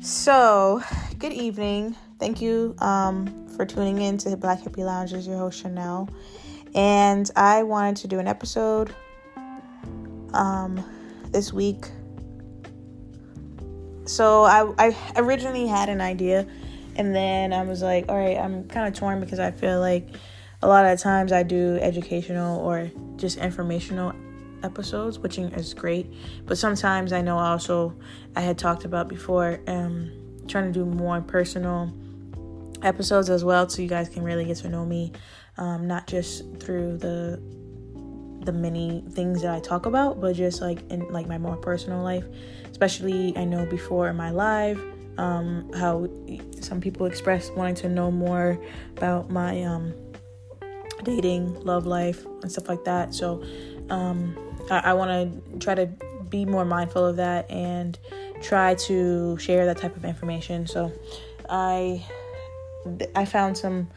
So, good evening. Thank you for tuning in to Black Hippie Lounge. As your host, Chanel. And I wanted to do an episode this week. So, I originally had an idea, and then I was like, all right, I'm kind of torn because I feel like a lot of times I do educational or just informational episodes, which is great, but sometimes I know also I had talked about before trying to do more personal episodes as well, so you guys can really get to know me, not just through the many things that I talk about, but just like in like my more personal life. Especially I know before in my live how some people express wanting to know more about my dating, love life, and stuff like that. So I want to try to be more mindful of that and try to share that type of information. So I found some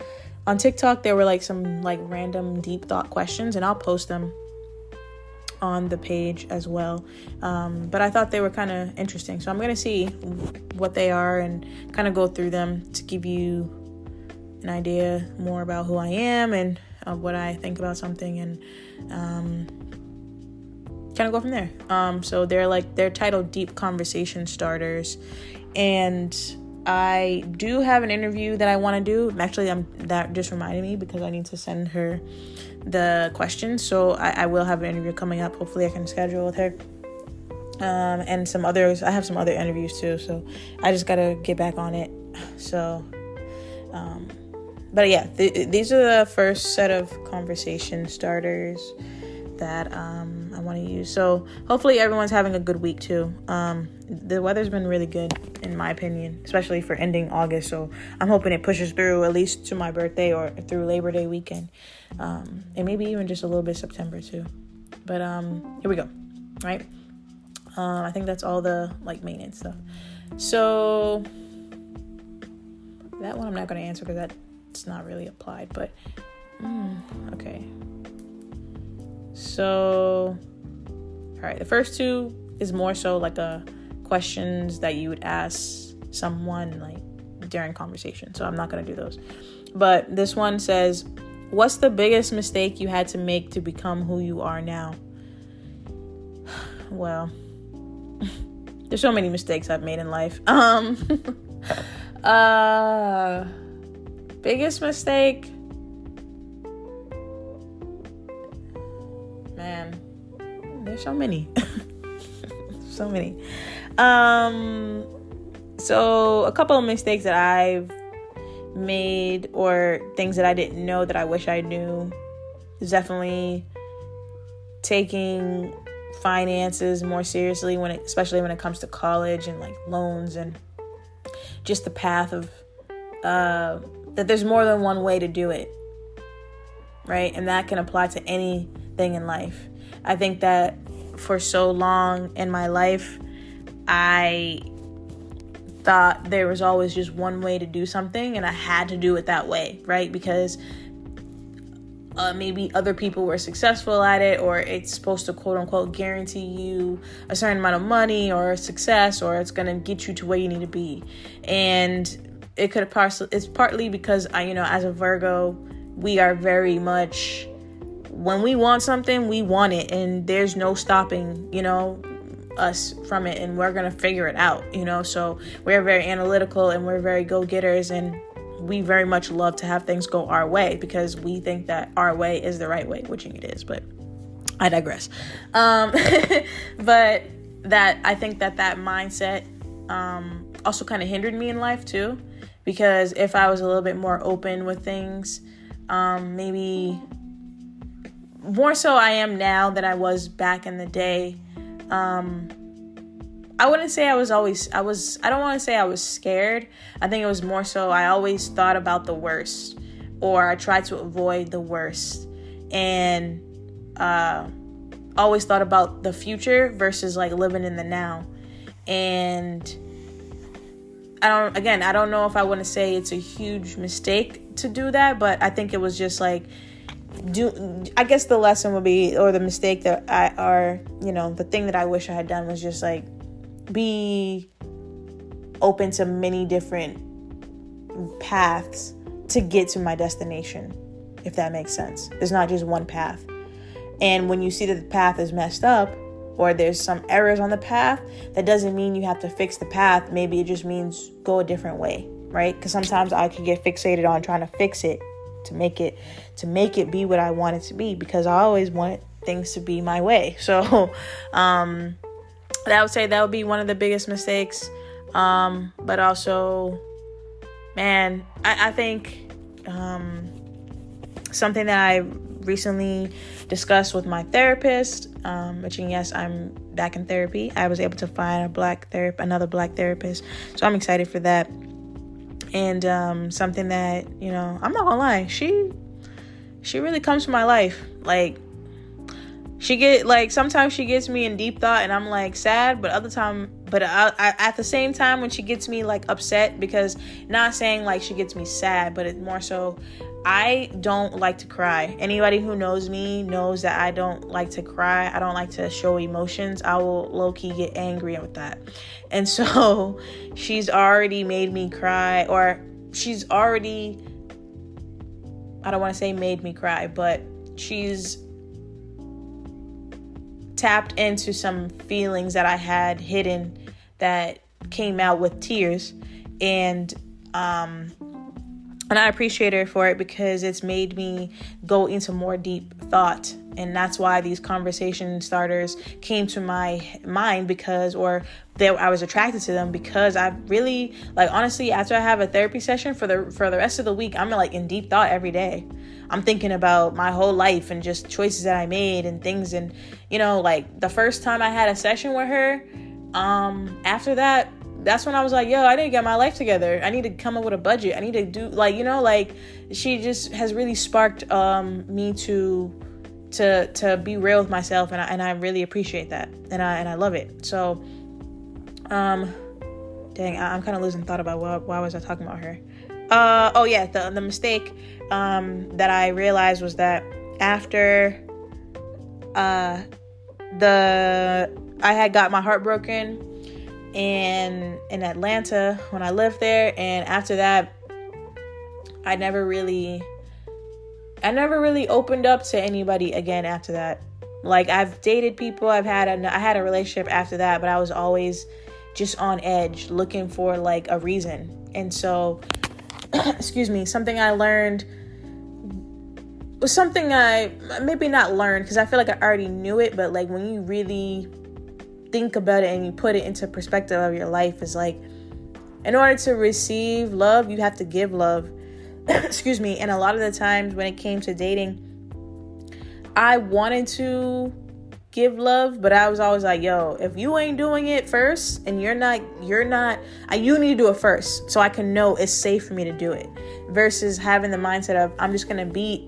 on TikTok. There were like some like random deep thought questions, and I'll post them on the page as well. But I thought they were kind of interesting. So I'm going to see what they are and kind of go through them to give you an idea more about who I am and what I think about something, and kind of go from there. So they're titled Deep Conversation Starters, and I do have an interview that I want to do. Actually, that just reminded me because I need to send her the questions. So I will have an interview coming up. Hopefully I can schedule with her. And some others. I have some other interviews too, so I just gotta get back on it. So but yeah, these are the first set of conversation starters that I want to use. So hopefully everyone's having a good week too. The weather's been really good in my opinion, especially for ending August. So I'm hoping it pushes through at least to my birthday or through Labor Day weekend, and maybe even just a little bit September too. But here we go. Right. I think that's all the like maintenance stuff. So that one I'm not going to answer because that's not really applied. But okay. So, all right, the first two is more so like questions that you would ask someone like during conversation. So I'm not going to do those. But this one says, what's the biggest mistake you had to make to become who you are now? Well, there's so many mistakes I've made in life. Biggest mistake? Man, there's so many. So many. So a couple of mistakes that I've made or things that I didn't know that I wish I knew is definitely taking finances more seriously especially when it comes to college and like loans and just the path of that there's more than one way to do it, right? And that can apply to anything in life. I think that for so long in my life, I thought there was always just one way to do something and I had to do it that way, right? Because maybe other people were successful at it, or it's supposed to quote unquote guarantee you a certain amount of money or success, or it's going to get you to where you need to be. And it's partly because as a Virgo, we are very much, when we want something, we want it, and there's no stopping, us from it, and we're going to figure it out, so we're very analytical and we're very go-getters, and we very much love to have things go our way because we think that our way is the right way, which it is, but I digress. But I think that mindset also kind of hindered me in life too, because if I was a little bit more open with things, maybe more so I am now than I was back in the day. I wouldn't say I don't want to say I was scared. I think it was more so I always thought about the worst, or I tried to avoid the worst, and always thought about the future versus like living in the now. And I don't know if I want to say it's a huge mistake to do that, but I think it was just like I guess the lesson would be, or the mistake that the thing that I wish I had done was just like be open to many different paths to get to my destination, if that makes sense. There's not just one path. And when you see that the path is messed up or there's some errors on the path, that doesn't mean you have to fix the path. Maybe it just means go a different way, right? Because sometimes I could get fixated on trying to fix it to make it be what I want it to be, because I always want things to be my way. So I would say that would be one of the biggest mistakes. But also, man, I think something that I recently discussed with my therapist, which, yes, I'm back in therapy. I was able to find another black therapist, so I'm excited for that. And something that, I'm not gonna lie, she really comes to my life. Like, sometimes she gets me in deep thought and I'm like sad, but I at the same time when she gets me like upset, because not saying like she gets me sad, but it's more so I don't like to cry. Anybody who knows me knows that I don't like to cry. I don't like to show emotions. I will low-key get angry with that. And so she's already made me cry, or she's already, I don't want to say made me cry, but she's tapped into some feelings that I had hidden that came out with tears. And I appreciate her for it, because it's made me go into more deep thought. And that's why these conversation starters came to my mind, I was attracted to them, because I really, honestly, after I have a therapy session for the rest of the week, I'm in deep thought every day. I'm thinking about my whole life and just choices that I made and things. And, the first time I had a session with her, after that's when I was like, yo, I need to get my life together. I need to come up with a budget. I need to do she just has really sparked me to be real with myself, and I really appreciate that, and I love it. So I'm kind of losing thought about why was I talking about her. The mistake that I realized was that after I had got my heart broken in Atlanta when I lived there, and after that I never really opened up to anybody again after that. I've dated people, I had a relationship after that, but I was always just on edge looking for a reason. And so excuse me, something I learned was something I maybe not learned, because I feel like I already knew it, but when you really think about it and you put it into perspective of your life, is in order to receive love, you have to give love. Excuse me. And a lot of the times when it came to dating, I wanted to give love, but I was always like, yo, if you ain't doing it first and you need to do it first so I can know it's safe for me to do it, versus having the mindset of I'm just going to be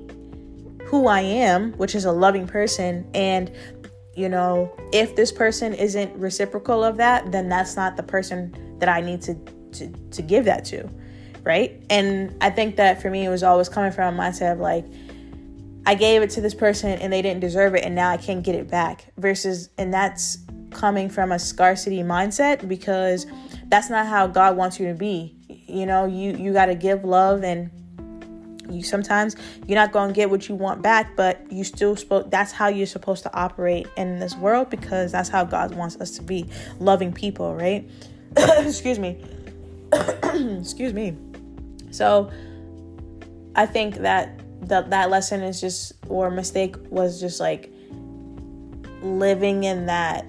who I am, which is a loving person. And if this person isn't reciprocal of that, then that's not the person that I need to give that to, right? And I think that for me, it was always coming from a mindset of I gave it to this person and they didn't deserve it, and now I can't get it back. And that's coming from a scarcity mindset, because that's not how God wants you to be. You got to give love, and sometimes you're not going to get what you want back, but that's how you're supposed to operate in this world, because that's how God wants us to be, loving people, right? Excuse me. Excuse me. So I think that lesson is just, or mistake was just living in that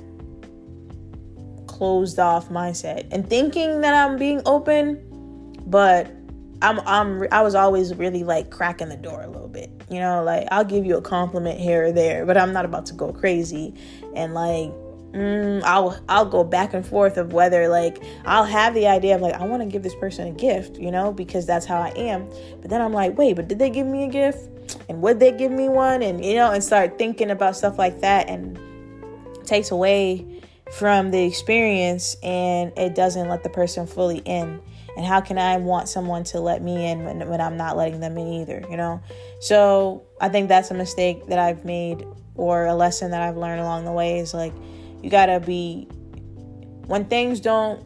closed off mindset and thinking that I'm being open, but I was always really cracking the door a little bit, I'll give you a compliment here or there, but I'm not about to go crazy. And I'll go back and forth of whether I'll have the idea of I want to give this person a gift, because that's how I am. But then I'm like, wait, but did they give me a gift? And would they give me one? And, and start thinking about stuff like that, and takes away from the experience, and it doesn't let the person fully in. And how can I want someone to let me in when I'm not letting them in either, So I think that's a mistake that I've made, or a lesson that I've learned along the way, is you gotta be when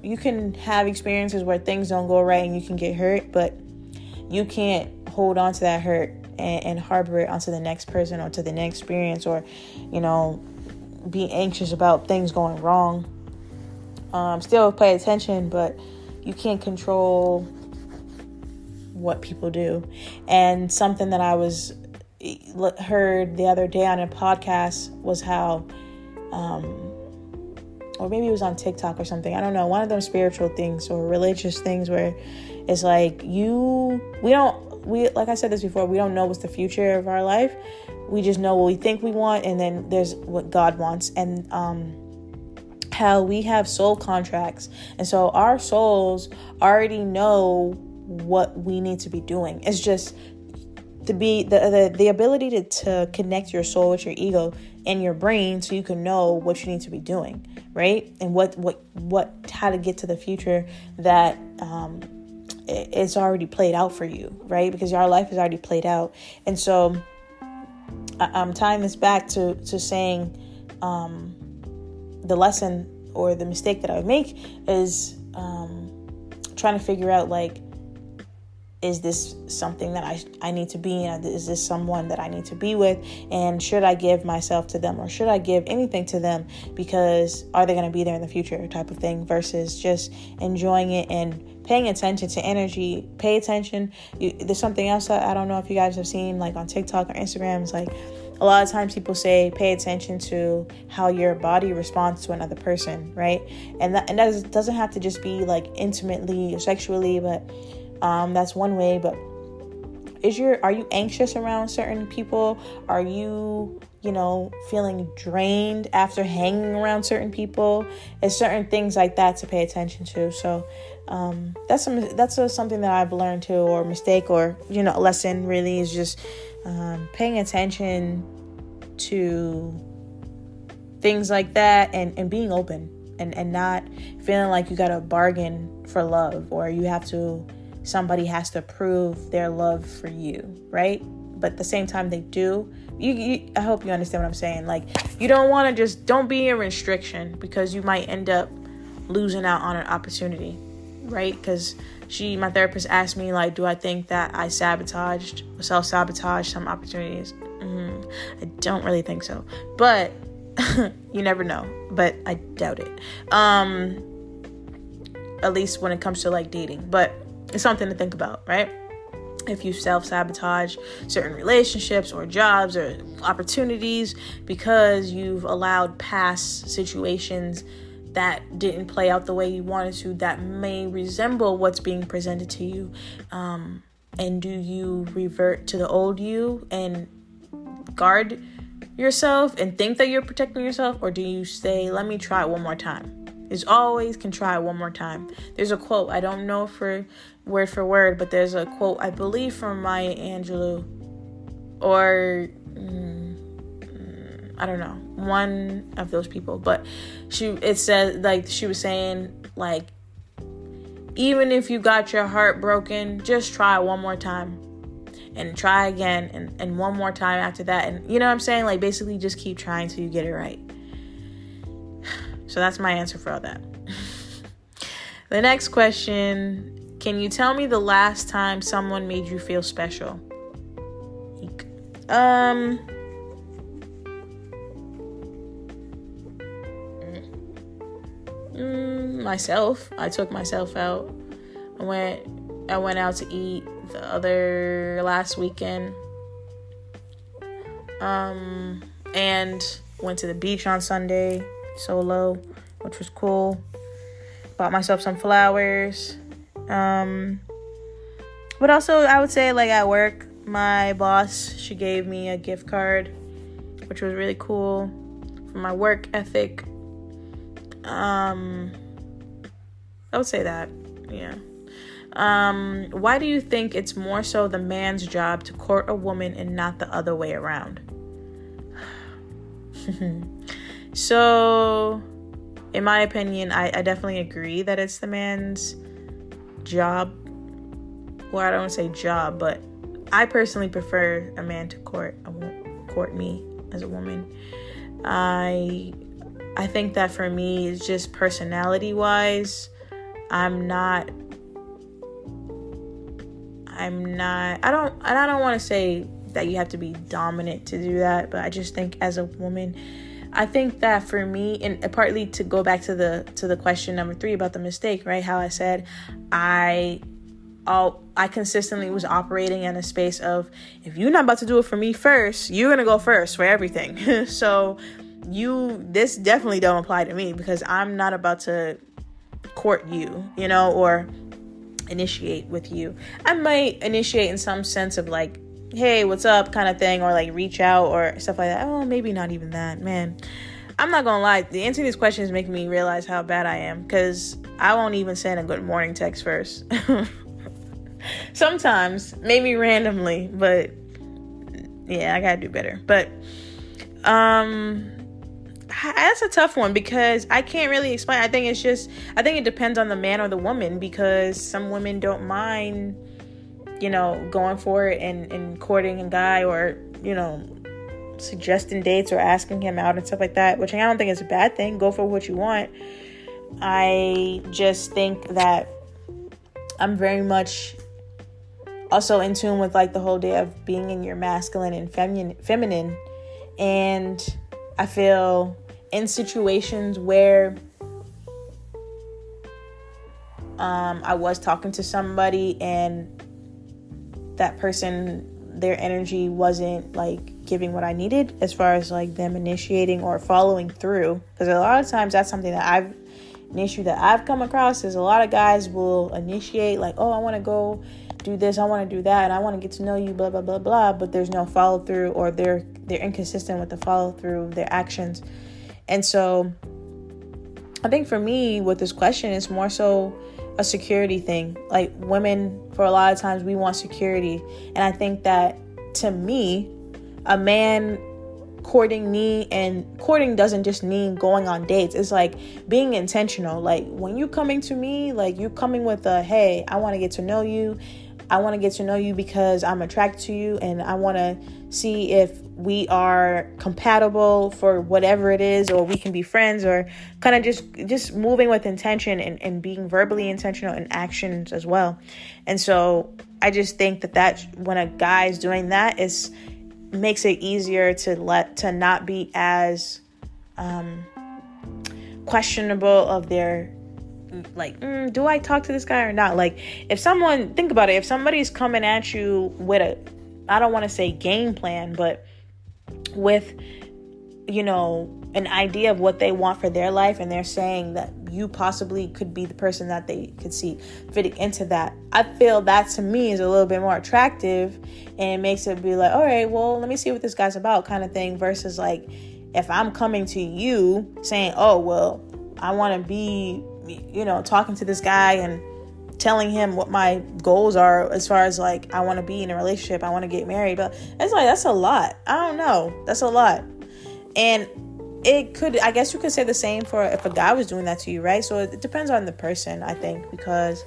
you can have experiences where things don't go right and you can get hurt, but you can't hold on to that hurt and harbor it onto the next person or to the next experience, or, be anxious about things going wrong. Still pay attention, but you can't control what people do. And something that I heard the other day on a podcast was how, or maybe it was on TikTok or something, I don't know, one of them spiritual things or religious things where it's like like I said this before, we don't know what's the future of our life. We just know what we think we want, and then there's what God wants. And how we have soul contracts, and so our souls already know what we need to be doing. It's just to be the ability to connect your soul with your ego and your brain, so you can know what you need to be doing, right? And how to get to the future that it's already played out for you, right? Because your life is already played out. And so I'm tying this back to saying the lesson or the mistake that I would make is trying to figure out, like, is this something that I need to be in? Is this someone that I need to be with? And should I give myself to them, or should I give anything to them? Because are they going to be there in the future, type of thing, versus just enjoying it and paying attention to energy. Pay attention. There's something else that I don't know if you guys have seen, like on TikTok or Instagram. It's like a lot of times people say pay attention to how your body responds to another person, right? And that doesn't have to just be like intimately or sexually, but that's one way. But are you anxious around certain people? Are you feeling drained after hanging around certain people? It's certain things like that to pay attention to. So that's something that I've learned too, or mistake, or a lesson really, is just paying attention to things like that, and being open, and not feeling like you got to bargain for love, or somebody has to prove their love for you, right? But at the same time, they do. I hope you understand what I'm saying. Like, you don't want to don't be a restriction, because you might end up losing out on an opportunity, right? Because my therapist asked me, like, do I think that I self-sabotaged some opportunities? I don't really think so, but you never know. But I doubt it. At least when it comes to like dating, but it's something to think about, right? If you self-sabotage certain relationships or jobs or opportunities because you've allowed past situations that didn't play out the way you wanted to, that may resemble what's being presented to you. And do you revert to the old you and guard yourself and think that you're protecting yourself? Or do you say, let me try it one more time? There's always can try one more time. There's a quote, I don't know for word, but there's a quote, I believe from Maya Angelou, or I don't know, one of those people, but it said, like, she was saying, like, even if you got your heart broken, just try one more time, and try again, and one more time after that, and you know what I'm saying, like, basically just keep trying till you get it right. So that's my answer for all that. The next question, can you tell me the last time someone made you feel special? Myself. I took myself out. I went out to eat last weekend. And went to the beach on Sunday solo, which was cool. Bought myself some flowers. But also I would say, like, at work, my boss, she gave me a gift card, which was really cool for my work ethic. I would say that, yeah. Why do you think it's more so the man's job to court a woman and not the other way around? So, in my opinion, I definitely agree that it's the man's job. Well, I don't want to say job, but I personally prefer a man to court me as a woman. I I think that for me, it's just personality wise, I don't want to say that you have to be dominant to do that, but I just think as a woman, I think that for me, and partly to go back to the question number 3 about the mistake, right? How I said I consistently was operating in a space of, if you're not about to do it for me first, you're gonna go first for everything. So this definitely don't apply to me, because I'm not about to court you, or initiate with you. I might initiate in some sense of like, hey, what's up kind of thing, or like reach out or stuff like that. Oh, maybe not even that, man. I'm not gonna lie, the answering these questions make me realize how bad I am, because I won't even send a good morning text first. Sometimes, maybe randomly, but yeah, I gotta do better. But that's a tough one, because I can't really explain. I think it depends on the man or the woman, because some women don't mind, going for it and courting a guy, or, suggesting dates or asking him out and stuff like that, which I don't think is a bad thing. Go for what you want. I just think that I'm very much also in tune with like the whole day of being in your masculine and feminine. And I feel in situations where I was talking to somebody and that person, their energy wasn't like giving what I needed as far as like them initiating or following through. Because a lot of times that's something that an issue that I've come across is a lot of guys will initiate like, oh, I want to go do this, I want to do that, and I want to get to know you, blah, blah, blah, blah. But there's no follow through, or they're inconsistent with the follow through of their actions. And so I think for me with this question, it's more so a security thing. Like women, for a lot of times, we want security. And I think that to me, a man courting me, and courting doesn't just mean going on dates. It's like being intentional. Like when you're coming to me, like you're coming with a, hey, I want to get to know you. I want to get to know you because I'm attracted to you, and I want to see if we are compatible for whatever it is, or we can be friends, or kind of just moving with intention and being verbally intentional in actions as well. And so I just think that when a guy is doing that, makes it easier to not be as questionable of their like, do I talk to this guy or not? Like think about it, if somebody's coming at you with I don't want to say game plan, but with, an idea of what they want for their life, and they're saying that you possibly could be the person that they could see fitting into that, I feel that to me is a little bit more attractive, and it makes it be like, all right, well, let me see what this guy's about kind of thing, versus like if I'm coming to you saying, oh, well, I want to be, talking to this guy and telling him what my goals are as far as like, I want to be in a relationship, I want to get married. But it's like, that's a lot. I don't know. That's a lot. And I guess you could say the same for if a guy was doing that to you, right? So it depends on the person, I think, because,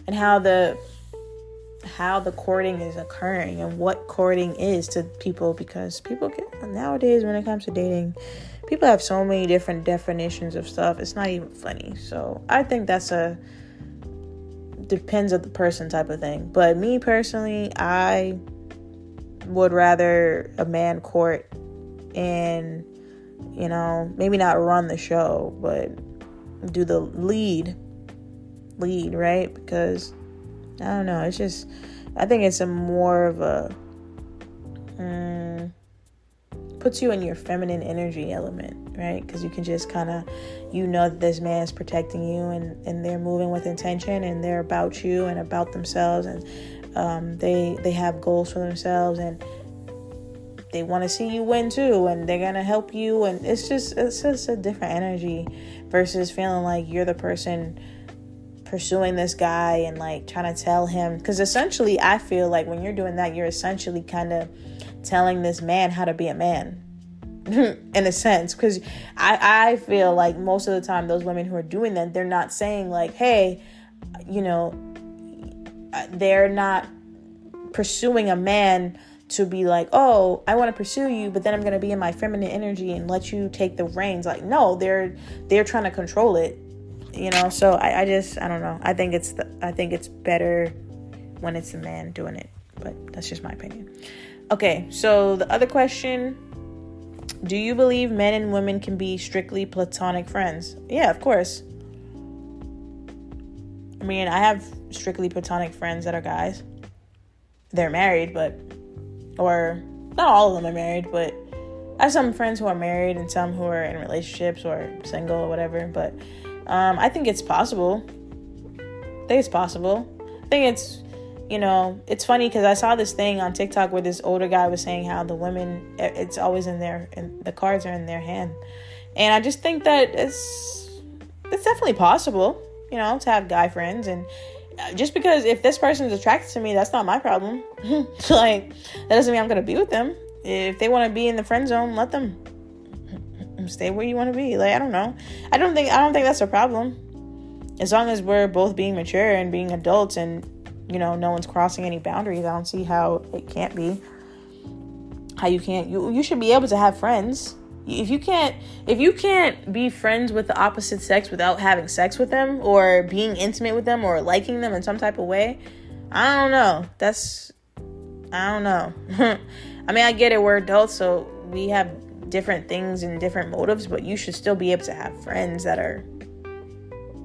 and how the courting is occurring and what courting is to people, because nowadays when it comes to dating, people have so many different definitions of stuff. It's not even funny. So I think that's depends on the person type of thing. But me personally, I would rather a man court and, maybe not run the show, but do the lead, right? Because I don't know, it's just, I think it's a more of a puts you in your feminine energy element, right? Because you can just kind of, that this man is protecting you, and they're moving with intention, and they're about you and about themselves, and they have goals for themselves, and they want to see you win too, and they're gonna help you, and it's just a different energy versus feeling like you're the person pursuing this guy and like trying to tell him, because essentially I feel like when you're doing that, you're essentially kind of telling this man how to be a man in a sense, because I feel like most of the time those women who are doing that, they're not saying like, hey, they're not pursuing a man to be like, oh, I want to pursue you, but then I'm going to be in my feminine energy and let you take the reins. Like, no, they're trying to control it, so I don't know. I think it's better when it's the man doing it, but that's just my opinion. Okay, so the other question, do you believe men and women can be strictly platonic friends? Yeah, of course. I mean, I have strictly platonic friends that are guys. They're married, or not all of them are married, but I have some friends who are married and some who are in relationships or single or whatever. But I think it's possible. I think it's, it's funny because I saw this thing on TikTok where this older guy was saying how the women, it's always and the cards are in their hand. And I just think that it's definitely possible, to have guy friends. And just because if this person is attracted to me, that's not my problem. Like, that doesn't mean I'm going to be with them. If they want to be in the friend zone, let them stay where you want to be. Like, I don't know. I don't think that's a problem. As long as we're both being mature and being adults and, no one's crossing any boundaries, I don't see how it can't be. How you can't, you should be able to have friends. If you can't be friends with the opposite sex without having sex with them or being intimate with them or liking them in some type of way, I don't know. I don't know. I mean, I get it. We're adults, so we have different things and different motives, but you should still be able to have friends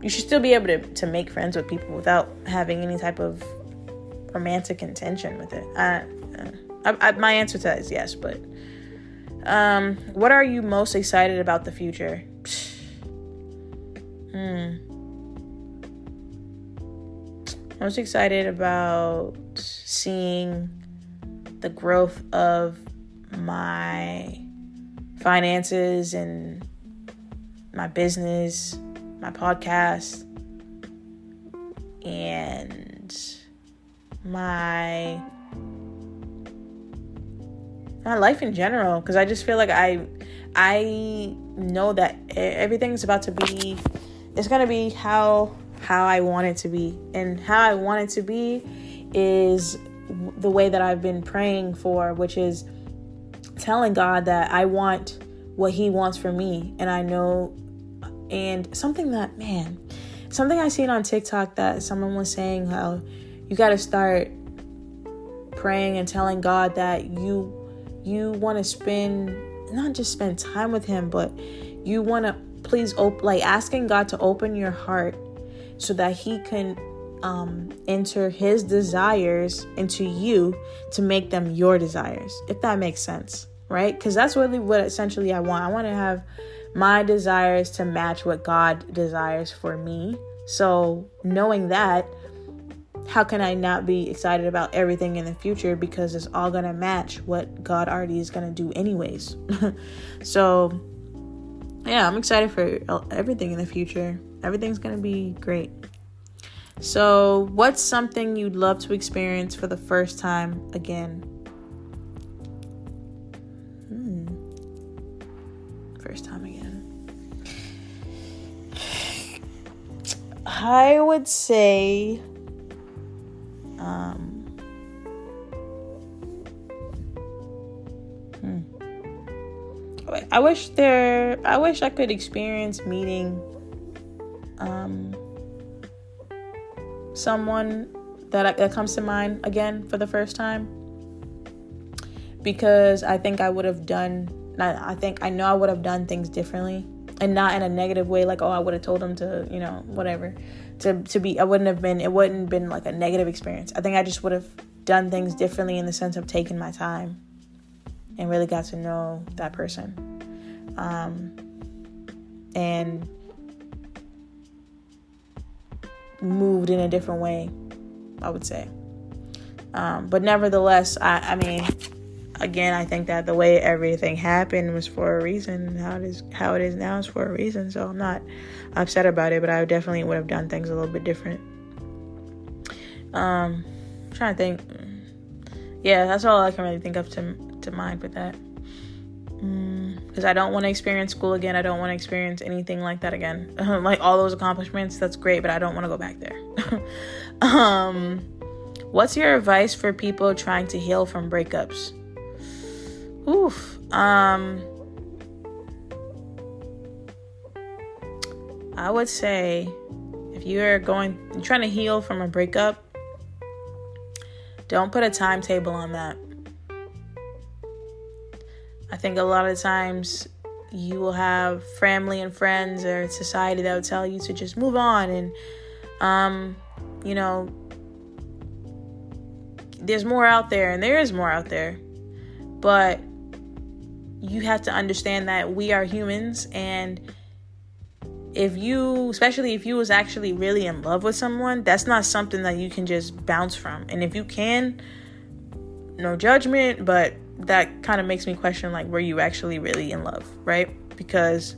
you should still be able to make friends with people without having any type of romantic intention with it. My answer to that is yes, but what are you most excited about the future? Most excited about seeing the growth of my finances and my business, my podcast, and my life in general, because I just feel like I know that everything's about to be, it's going to be how I want it to be. And how I want it to be is the way that I've been praying for, which is telling God that I want what he wants for me. And I know, and something I seen on TikTok that someone was saying how you got to start praying and telling God that you want to not just spend time with him, but you want to please asking God to open your heart so that he can enter his desires into you to make them your desires, if that makes sense, right? Because that's really what essentially I want. I want to have my desires to match what God desires for me. So knowing that, how can I not be excited about everything in the future? Because it's all going to match what God already is going to do anyways. So yeah, I'm excited for everything in the future. Everything's going to be great. So what's something you'd love to experience for the first time again? First time again. I would say I wish I could experience meeting someone that comes to mind again for the first time, because I think I know I would have done things differently, and not in a negative way, like, oh, I would have told him to, whatever, it wouldn't have been like a negative experience. I think I just would have done things differently in the sense of taking my time and really got to know that person. And moved in a different way, I would say. But nevertheless, I mean, again, I think that the way everything happened was for a reason. How it is now is for a reason. So I'm not upset about it, but I definitely would have done things a little bit different. I'm trying to think. Yeah, that's all I can really think of to mind with that. Because I don't want to experience school again. I don't want to experience anything like that again. Like all those accomplishments, that's great, but I don't want to go back there. What's your advice for people trying to heal from breakups? I would say if you're trying to heal from a breakup, don't put a timetable on that. I think a lot of times you will have family and friends or society that will tell you to just move on, and there's more out there, and there is more out there, but you have to understand that we are humans, and especially if you was actually really in love with someone, that's not something that you can just bounce from. And if you can, no judgment, but that kind of makes me question, like, were you actually really in love, right? Because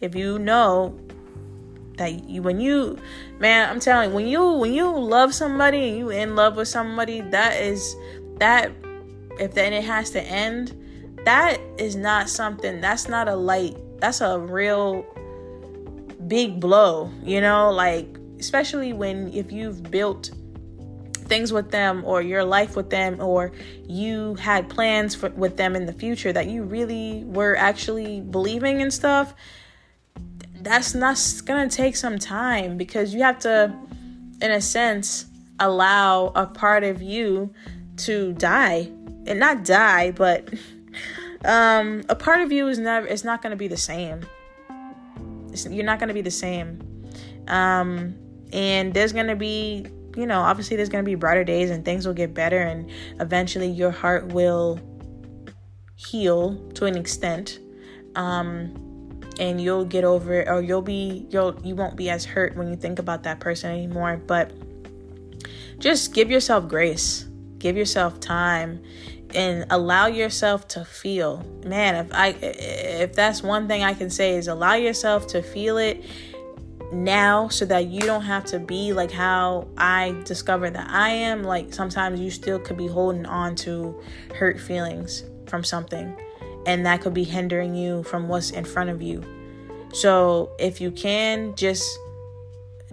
if you know that I'm telling you, when you love somebody and you in love with somebody, if then it has to end, that is not something, that's not a light, that's a real big blow, like, especially if you've built things with them, or your life with them, or you had plans with them in the future that you really were actually believing and stuff. That's not gonna take some time, because you have to, in a sense, allow a part of you to die, and not die, but a part of you is not going to be the same. You're not going to be the same. And there's going to be, obviously there's going to be brighter days, and things will get better, and eventually your heart will heal to an extent. And you'll get over it, or you won't be as hurt when you think about that person anymore. But just give yourself grace, give yourself time, and allow yourself to feel. Man, if that's one thing I can say, is allow yourself to feel it now, so that you don't have to be like how I discovered that I am. Like, sometimes you still could be holding on to hurt feelings from something, and that could be hindering you from what's in front of you. So if you can, just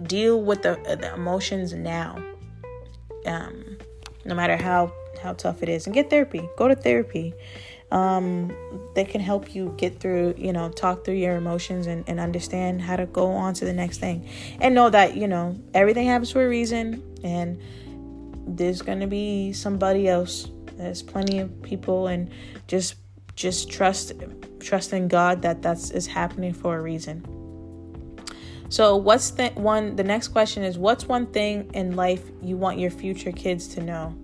deal with the emotions now, no matter how tough it is, and get therapy. Go to therapy. They can help you get through, talk through your emotions and understand how to go on to the next thing, and know that, everything happens for a reason, and there's going to be somebody else. There's plenty of people, and just trust in God that is happening for a reason. So the next question is, what's one thing in life you want your future kids to know?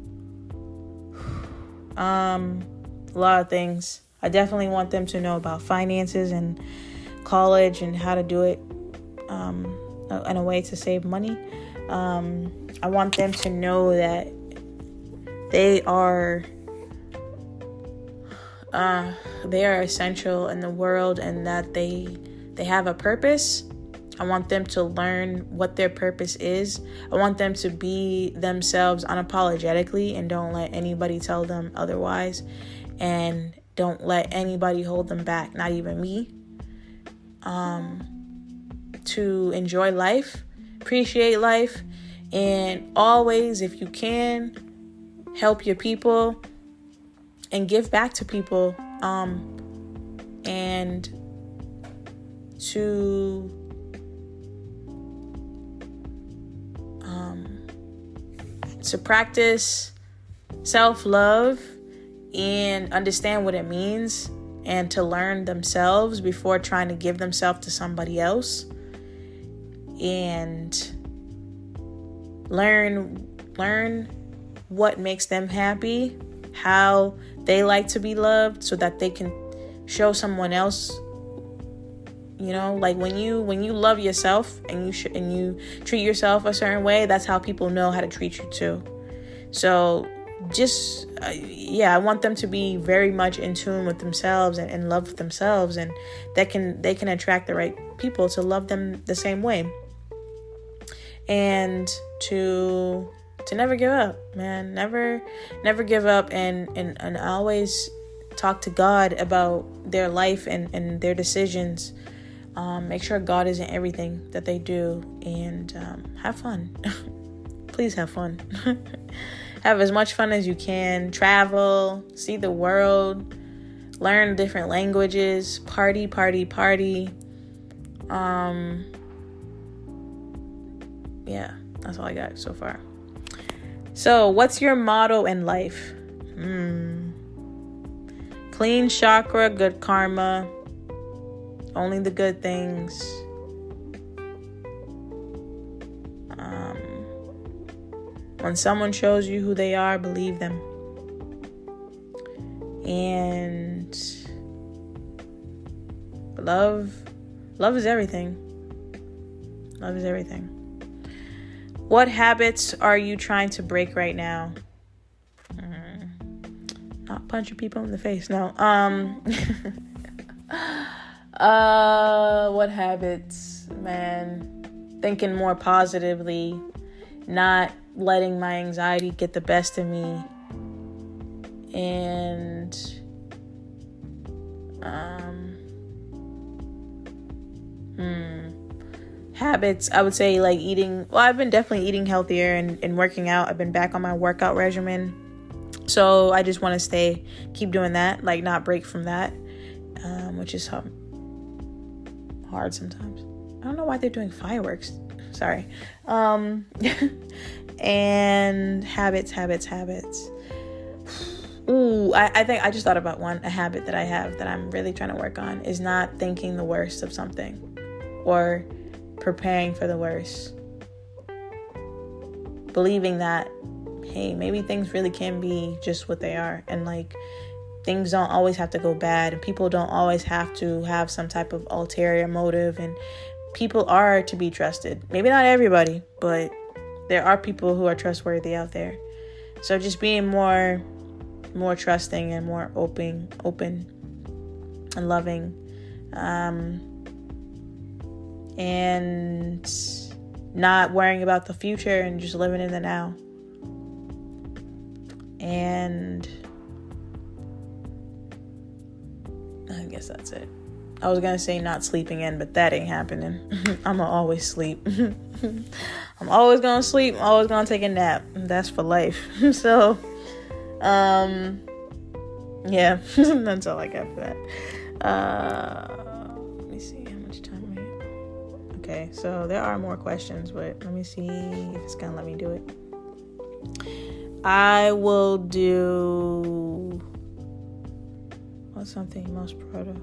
A lot of things. I definitely want them to know about finances and college, and how to do it in a way to save money. I want them to know that they are essential in the world, and that they have a purpose. I want them to learn what their purpose is. I want them to be themselves unapologetically, and don't let anybody tell them otherwise, and don't let anybody hold them back, not even me. To enjoy life, appreciate life, and always, if you can, help your people and give back to people, and to practice self-love and understand what it means, and to learn themselves before trying to give themselves to somebody else, and learn what makes them happy, how they like to be loved, so that they can show someone else. Like when you love yourself, and you treat yourself a certain way, that's how people know how to treat you too. So just I want them to be very much in tune with themselves, and in love with themselves, and they can attract the right people to love them the same way. And to never give up, man. Never give up, and always talk to God about their life and their decisions. Make sure God is in everything that they do, and have fun. Please have fun. have as much fun as you can. Travel, see the world, learn different languages, party. Yeah, that's all I got so far. So, what's your motto in life? Clean chakra, good karma, only the good things. When someone shows you who they are, believe them. And love is everything. Love is everything. What habits are you trying to break right now? Not punching people in the face. No. What habits, man? Thinking more positively, not letting my anxiety get the best of me, and habits, I would say, like eating. Well, I've been definitely eating healthier and working out. I've been back on my workout regimen, so I just want to keep doing that, like not break from that, which is hard sometimes. I don't know why they're doing fireworks. Sorry. And habits. Ooh, I think I just thought about a habit that I have that I'm really trying to work on is not thinking the worst of something or preparing for the worst. Believing that, hey, maybe things really can be just what they are, and like things don't always have to go bad, and people don't always have to have some type of ulterior motive, and people are to be trusted. Maybe not everybody, but there are people who are trustworthy out there. So just being more trusting and more open and loving, and not worrying about the future and just living in the now. And I guess that's it. I was gonna say not sleeping in, but that ain't happening. I'm gonna always sleep. I'm always gonna sleep. I'm always gonna take a nap. That's for life. So, yeah, that's all I got for that. Let me see how much time we have. Okay, so there are more questions, but let me see if it's gonna let me do it. I will do. What's something you're most proud of?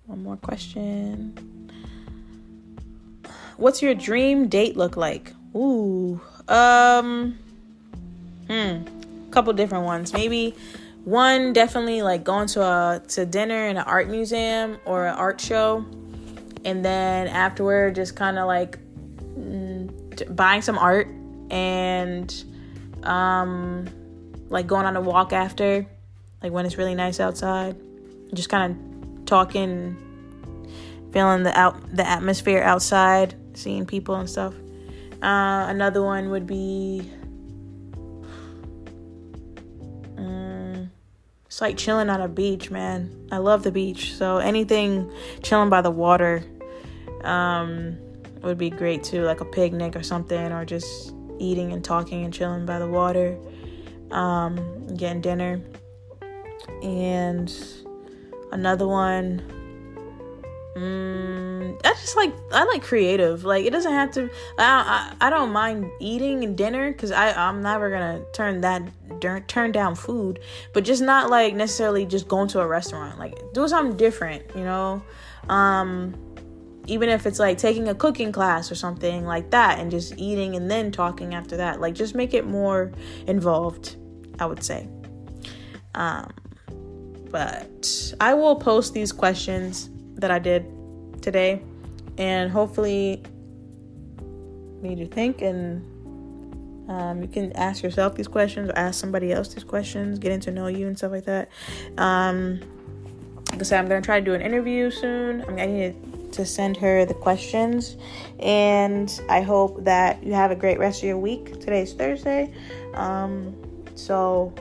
One more question. What's your dream date look like? Ooh. Couple different ones. Maybe one, definitely like going to dinner in an art museum or an art show, and then afterward just kind of like buying some art and like going on a walk after, like when it's really nice outside, just kind of talking, feeling the atmosphere outside, seeing people and stuff. Another one would be it's like chilling on a beach, man. I love the beach, so anything chilling by the water would be great too, like a picnic or something, or just eating and talking and chilling by the water, getting dinner. And another one, I like creative. Like, it doesn't have to, I don't mind eating and dinner, because I'm never gonna turn down food, but just not like necessarily just going to a restaurant. Like, do something different, you know. Even if it's like taking a cooking class or something like that, and just eating and then talking after that. Like, just make it more involved, I would say. But I will post these questions that I did today, and hopefully made you think, and you can ask yourself these questions or ask somebody else these questions, getting to know you and stuff like that. Like I said, I'm going to try to do an interview soon. I need to send her the questions, and I hope that you have a great rest of your week. Today's Thursday, so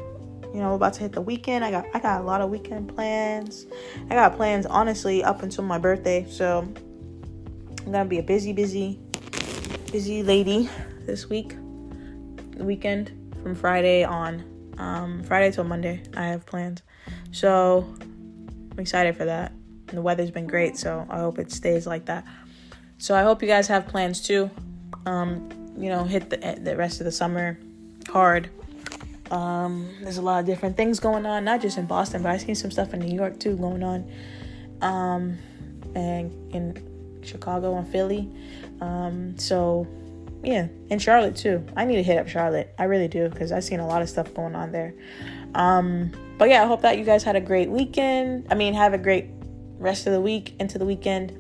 you know, we're about to hit the weekend. I got a lot of weekend plans. I got plans, honestly, up until my birthday. So I'm gonna be a busy lady this week. The weekend from Friday on. Friday till Monday, I have plans. So I'm excited for that. And the weather's been great, so I hope it stays like that. So I hope you guys have plans too. Hit the rest of the summer hard. There's a lot of different things going on, not just in Boston, but I've seen some stuff in New York too going on. And in Chicago and Philly. In Charlotte too. I need to hit up Charlotte. I really do, because I've seen a lot of stuff going on there. But yeah, I hope that you guys had a great weekend. Have a great rest of the week into the weekend.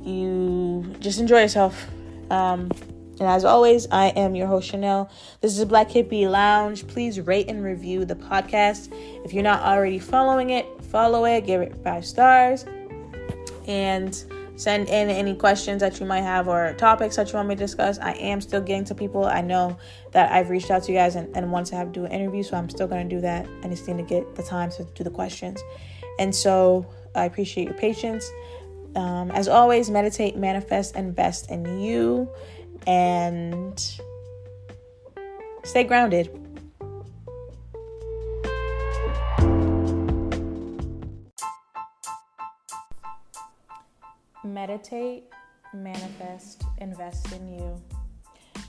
You just enjoy yourself. And as always, I am your host, Chanel. This is Black Hippie Lounge. Please rate and review the podcast. If you're not already following it, follow it, give it 5 stars, and send in any questions that you might have or topics that you want me to discuss. I am still getting to people. I know that I've reached out to you guys and want to do an interview, so I'm still going to do that. I just need to get the time to do the questions. And so I appreciate your patience. As always, meditate, manifest, invest in you, and stay grounded. Meditate, manifest, invest in you.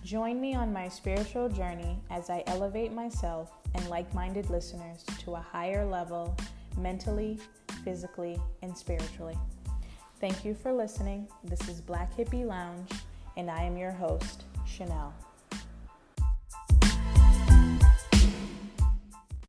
Join me on my spiritual journey as I elevate myself and like-minded listeners to a higher level, mentally, physically, and spiritually. Thank you for listening. This is Black Hippie Lounge, and I am your host, Chanel.